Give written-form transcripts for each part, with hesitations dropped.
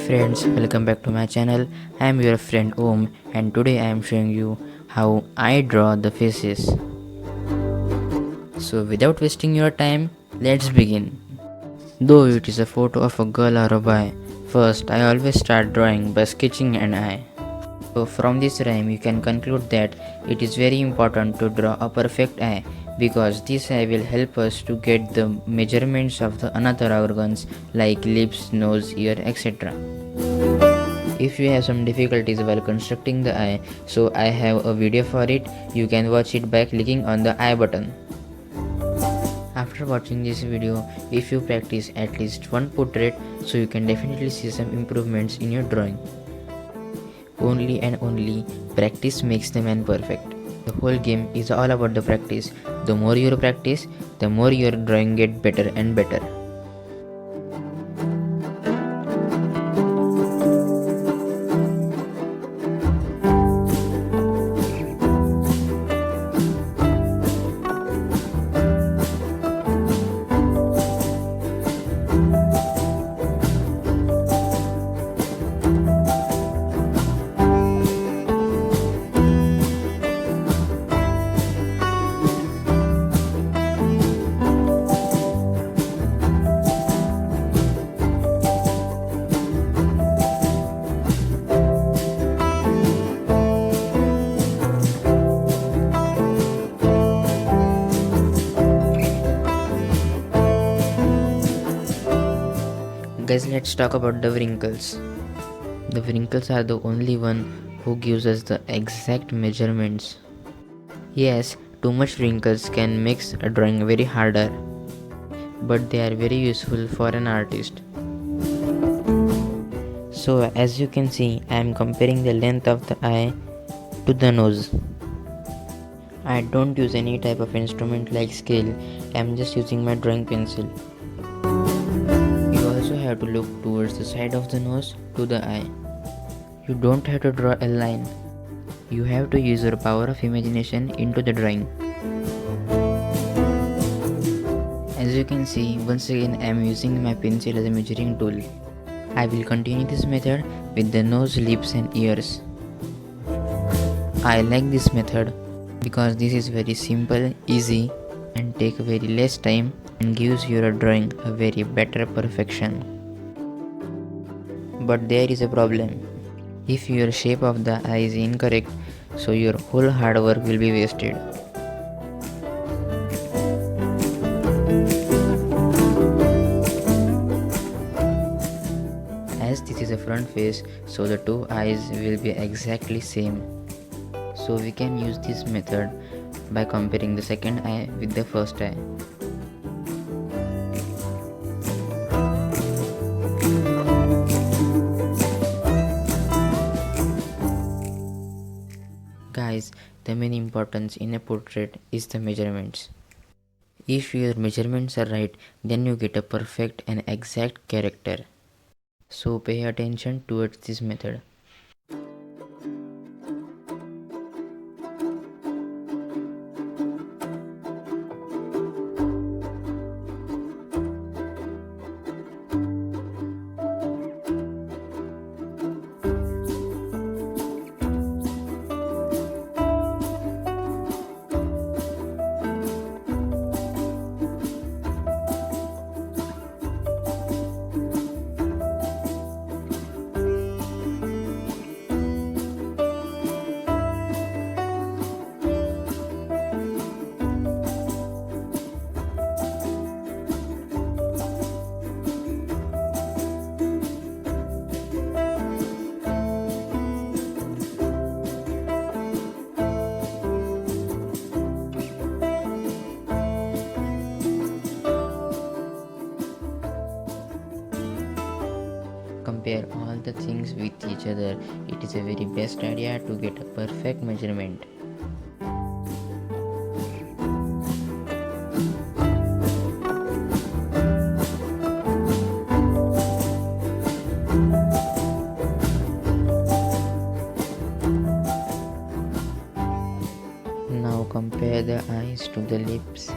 friends, welcome back to my channel. I am your friend Om and today I am showing you how I draw the faces. So without wasting your time, let's begin. Though it is a photo of a girl or a boy, first I always start drawing by sketching an eye. So from this rhyme you can conclude that it is very important to draw a perfect eye because this eye will help us to get the measurements of the another organs like lips, nose, ear, etc. If you have some difficulties while constructing the eye, so I have a video for it. You can watch it by clicking on the I button. After watching this video, if you practice at least one portrait, so you can definitely see some improvements in your drawing. Only and only practice makes the man perfect. The whole game is all about the practice. The more you practice, the more your drawing get better and better. Guys, let's talk about the wrinkles. The wrinkles are the only one who gives us the exact measurements. Yes, too much wrinkles can make a drawing very harder, but they are very useful for an artist. So as you can see, I am comparing the length of the eye to the nose. I don't use any type of instrument like scale, I am just using my drawing pencil. You also have to look towards the side of the nose to the eye. You don't have to draw a line. You have to use your power of imagination into the drawing. As you can see, once again I am using my pencil as a measuring tool. I will continue this method with the nose, lips and ears. I like this method because this is very simple, easy and take very less time and gives your drawing a very better perfection. But there is a problem. If your shape of the eye is incorrect, so your whole hard work will be wasted. As this is a front face, so the two eyes will be exactly same. So we can use this method by comparing the second eye with the first eye. Guys, the main importance in a portrait is the measurements. If your measurements are right, then you get a perfect and exact character. So pay attention towards this method. Compare all the things with each other. It is a very best idea to get a perfect measurement. Now compare the eyes to the lips.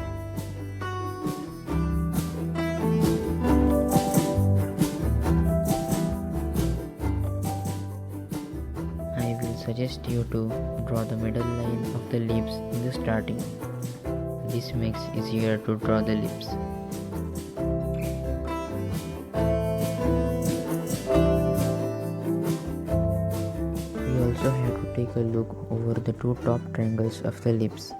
suggest you to draw the middle line of the lips in the starting. This makes easier to draw the lips. We also have to take a look over the two top triangles of the lips.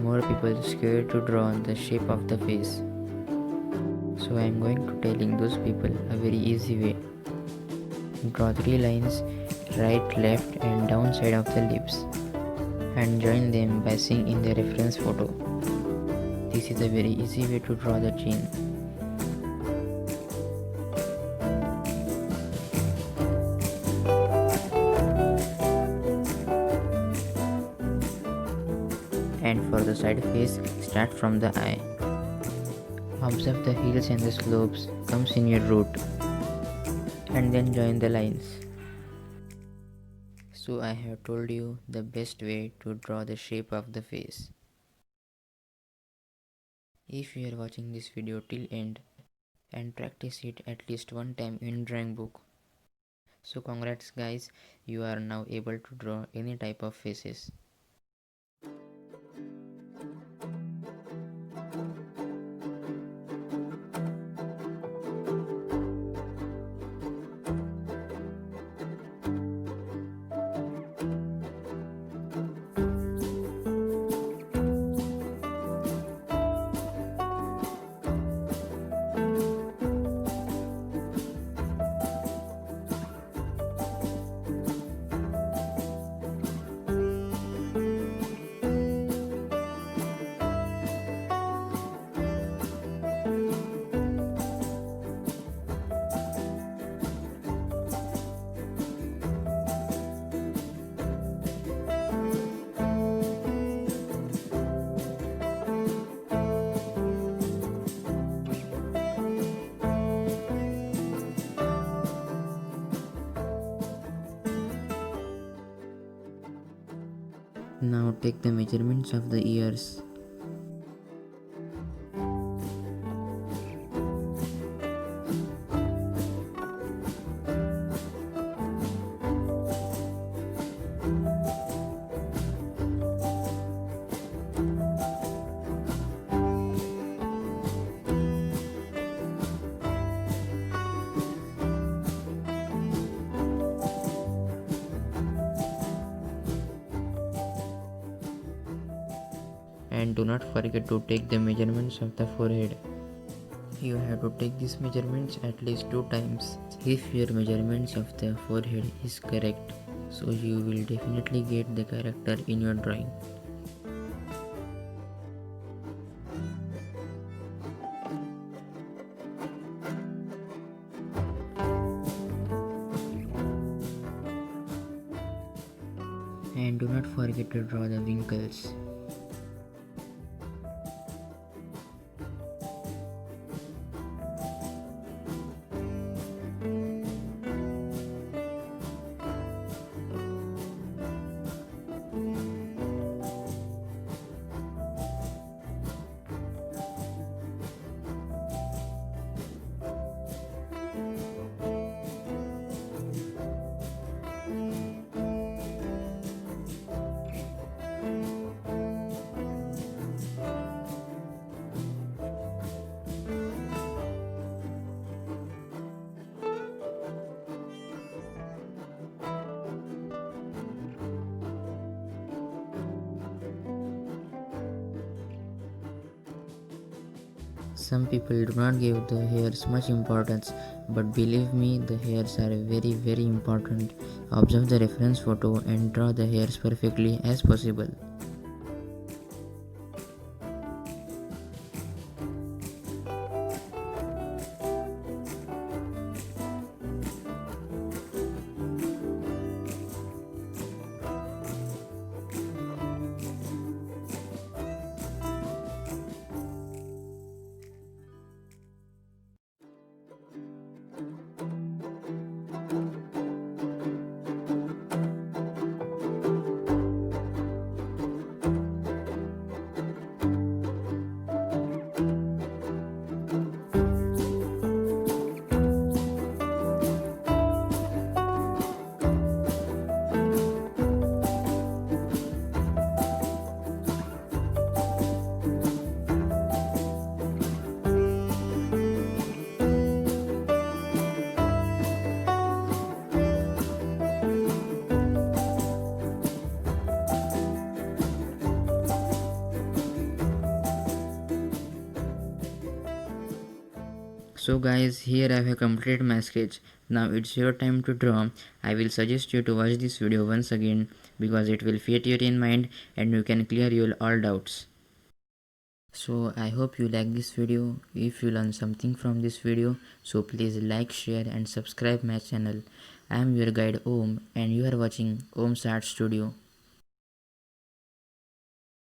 More people scared to draw the shape of the face. So I am going to telling those people a very easy way. Draw 3 lines, right, left and down side of the lips, and join them by seeing in the reference photo. This is a very easy way to draw the chin. And for the side face, start from the eye. Observe the heels and the slopes comes in your root, and then join the lines. So I have told you the best way to draw the shape of the face. If you are watching this video till end and practice it at least one time in drawing book. So congrats guys, you are now able to draw any type of faces. Now take the measurements of the ears. And do not forget to take the measurements of the forehead. You have to take these measurements at least 2 times. If your measurements of the forehead is correct, so you will definitely get the character in your drawing. And do not forget to draw the wrinkles. Some people do not give the hairs much importance, but believe me, the hairs are very important. Observe the reference photo and draw the hairs perfectly as possible. So guys, here I have completed my sketch. Now it's your time to draw. I will suggest you to watch this video once again because it will fit your in mind and you can clear your all doubts. So I hope you like this video. If you learn something from this video, so please like, share and subscribe my channel. I am your guide Om and you are watching Om's Art Studio.